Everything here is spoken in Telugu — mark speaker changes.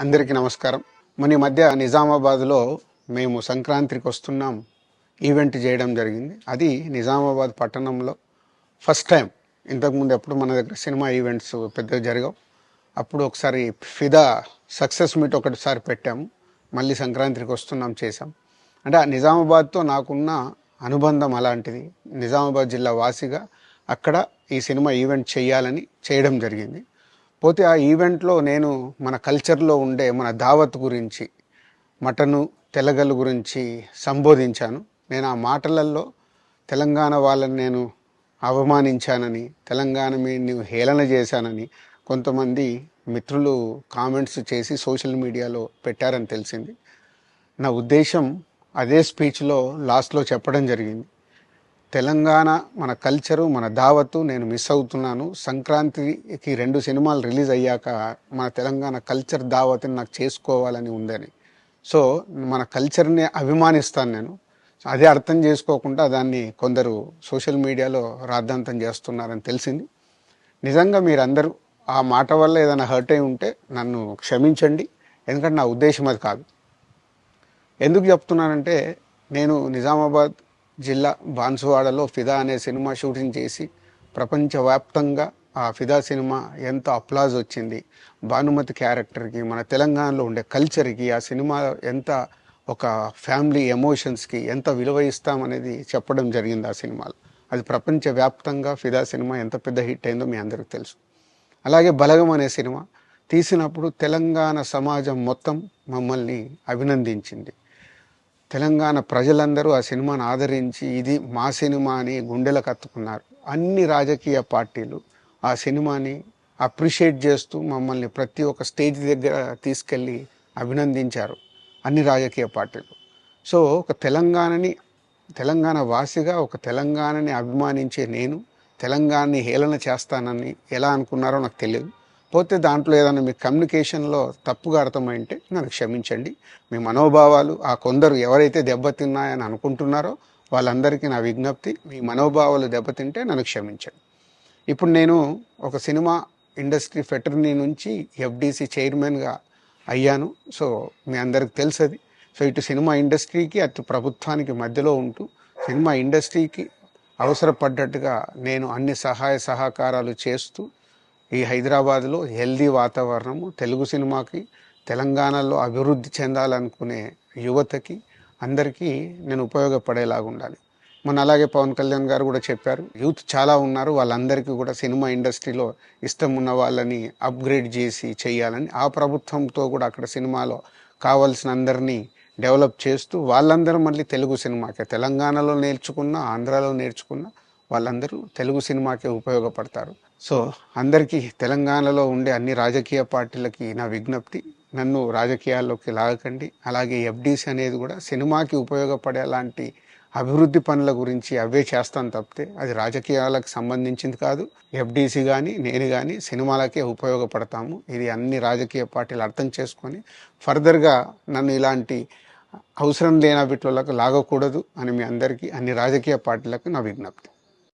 Speaker 1: అందరికీ నమస్కారం. మన ఈ మధ్య నిజామాబాద్లో మేము సంక్రాంతికి వస్తున్నాం ఈవెంట్ చేయడం జరిగింది. అది నిజామాబాద్ పట్టణంలో ఫస్ట్ టైం. ఇంతకుముందు ఎప్పుడు మన దగ్గర సినిమా ఈవెంట్స్ పెద్దగా జరగవు. అప్పుడు ఒకసారి ఫిదా సక్సెస్ మీట్ ఒకటిసారి పెట్టాము. మళ్ళీ సంక్రాంతికి వస్తున్నాం చేసాం. అంటే ఆ నిజామాబాద్తో నాకున్న అనుబంధం అలాంటిది. నిజామాబాద్ జిల్లా వాసిగా అక్కడ ఈ సినిమా ఈవెంట్ చేయాలని చేయడం జరిగింది. పోతే ఆ ఈవెంట్లో నేను మన కల్చర్లో ఉండే మన దావత్ గురించి, మటను తెలగలు గురించి సంబోధించాను. నేను ఆ మాటలలో తెలంగాణ వాళ్ళని నేను అవమానించానని, తెలంగాణ మీద హేళన చేశానని కొంతమంది మిత్రులు కామెంట్స్ చేసి సోషల్ మీడియాలో పెట్టారని తెలిసింది. నా ఉద్దేశం అదే స్పీచ్లో లాస్ట్లో చెప్పడం జరిగింది. తెలంగాణ మన కల్చరు, మన దావత్తు నేను మిస్ అవుతున్నాను. సంక్రాంతికి 2 సినిమాలు రిలీజ్ అయ్యాక మన తెలంగాణ కల్చర్ దావత్ని నాకు చేసుకోవాలని ఉందని. సో మన కల్చర్ని అభిమానిస్తాను నేను. అదే అర్థం చేసుకోకుండా దాన్ని కొందరు సోషల్ మీడియాలో రాద్ధాంతం చేస్తున్నారని తెలిసింది. నిజంగా మీరందరూ ఆ మాట వల్ల ఏదైనా హర్ట్ అయి ఉంటే నన్ను క్షమించండి. ఎందుకంటే నా ఉద్దేశం అది కాదు. ఎందుకు చెప్తున్నానంటే, నేను నిజామాబాద్ జిల్లా బాన్సువాడలో ఫిదా అనే సినిమా షూటింగ్ చేసి ప్రపంచవ్యాప్తంగా ఆ ఫిదా సినిమా ఎంత అప్లాజ్ వచ్చింది, భానుమతి క్యారెక్టర్కి, మన తెలంగాణలో ఉండే కల్చర్కి ఆ సినిమా ఎంత ఒక ఫ్యామిలీ ఎమోషన్స్కి ఎంత విలువ ఇస్తామనేది చెప్పడం జరిగింది ఆ సినిమాలో. అది ప్రపంచవ్యాప్తంగా ఫిదా సినిమా ఎంత పెద్ద హిట్ అయిందో మీ అందరికీ తెలుసు. అలాగే బలగం అనే సినిమా తీసినప్పుడు తెలంగాణ సమాజం మొత్తం మమ్మల్ని అభినందించింది. తెలంగాణ ప్రజలందరూ ఆ సినిమాను ఆదరించి ఇది మా సినిమా అని గుండెలకు హత్తుకున్నారు. అన్ని రాజకీయ పార్టీలు ఆ సినిమాని అప్రిషియేట్ చేస్తూ మమ్మల్ని ప్రతి ఒక్క స్టేజ్ దగ్గర తీసుకెళ్ళి అభినందించారు, అన్ని రాజకీయ పార్టీలు. సో ఒక తెలంగాణ వాసిగా ఒక తెలంగాణని అభిమానించే నేను తెలంగాణని హేళన చేస్తానని ఎలా అనుకున్నారో నాకు తెలియదు. పోతే దాంట్లో ఏదైనా మీ కమ్యూనికేషన్లో తప్పుగా అర్థమైంటే నన్ను క్షమించండి. మీ మనోభావాలు ఆ కొందరు ఎవరైతే దెబ్బతిన్నాయని అనుకుంటున్నారో వాళ్ళందరికీ నా విజ్ఞప్తి, మీ మనోభావాలు దెబ్బతింటే నన్ను క్షమించండి. ఇప్పుడు నేను ఒక సినిమా ఇండస్ట్రీ ఫెటర్నీ నుంచి ఎఫ్డీసీ చైర్మన్గా అయ్యాను. సో మీ అందరికి తెలుసు అది. సో ఇటు సినిమా ఇండస్ట్రీకి అటు ప్రభుత్వానికి మధ్యలో ఉంటూ సినిమా ఇండస్ట్రీకి అవసరపడ్డట్టుగా నేను అన్ని సహాయ సహకారాలు చేస్తూ ఈ హైదరాబాద్లో హెల్దీ వాతావరణము, తెలుగు సినిమాకి, తెలంగాణలో అభివృద్ధి చెందాలనుకునే యువతకి అందరికీ నేను ఉపయోగపడేలాగా ఉండాలి. అలాగే పవన్ కళ్యాణ్ గారు కూడా చెప్పారు, యూత్ చాలా ఉన్నారు, వాళ్ళందరికీ కూడా సినిమా ఇండస్ట్రీలో ఇష్టం ఉన్న వాళ్ళని అప్గ్రేడ్ చేసి చేయాలని, ఆ ప్రభుత్వంతో కూడా అక్కడ సినిమాలో కావాల్సిన అందరినీ డెవలప్ చేస్తూ వాళ్ళందరూ మళ్ళీ తెలుగు సినిమాకే, తెలంగాణలో నేర్చుకున్న, ఆంధ్రాలో నేర్చుకున్న వాళ్ళందరూ తెలుగు సినిమాకే ఉపయోగపడతారు. సో అందరికీ, తెలంగాణలో ఉండే అన్ని రాజకీయ పార్టీలకి నా విజ్ఞప్తి, నన్ను రాజకీయాల్లోకి లాగకండి. అలాగే ఎఫ్డీసీ అనేది కూడా సినిమాకి ఉపయోగపడేలాంటి అభివృద్ధి పనుల గురించి అవే చేస్తాను తప్పితే అది రాజకీయాలకు సంబంధించింది కాదు. ఎఫ్డీసీ కానీ నేను కానీ సినిమాలకే ఉపయోగపడతాము. ఇది అన్ని రాజకీయ పార్టీలు అర్థం చేసుకొని ఫర్దర్గా నన్ను ఇలాంటి అవసరం లేని వీటిలోకి లాగకూడదు అని మీ అందరికీ, అన్ని రాజకీయ పార్టీలకు నా విజ్ఞప్తి.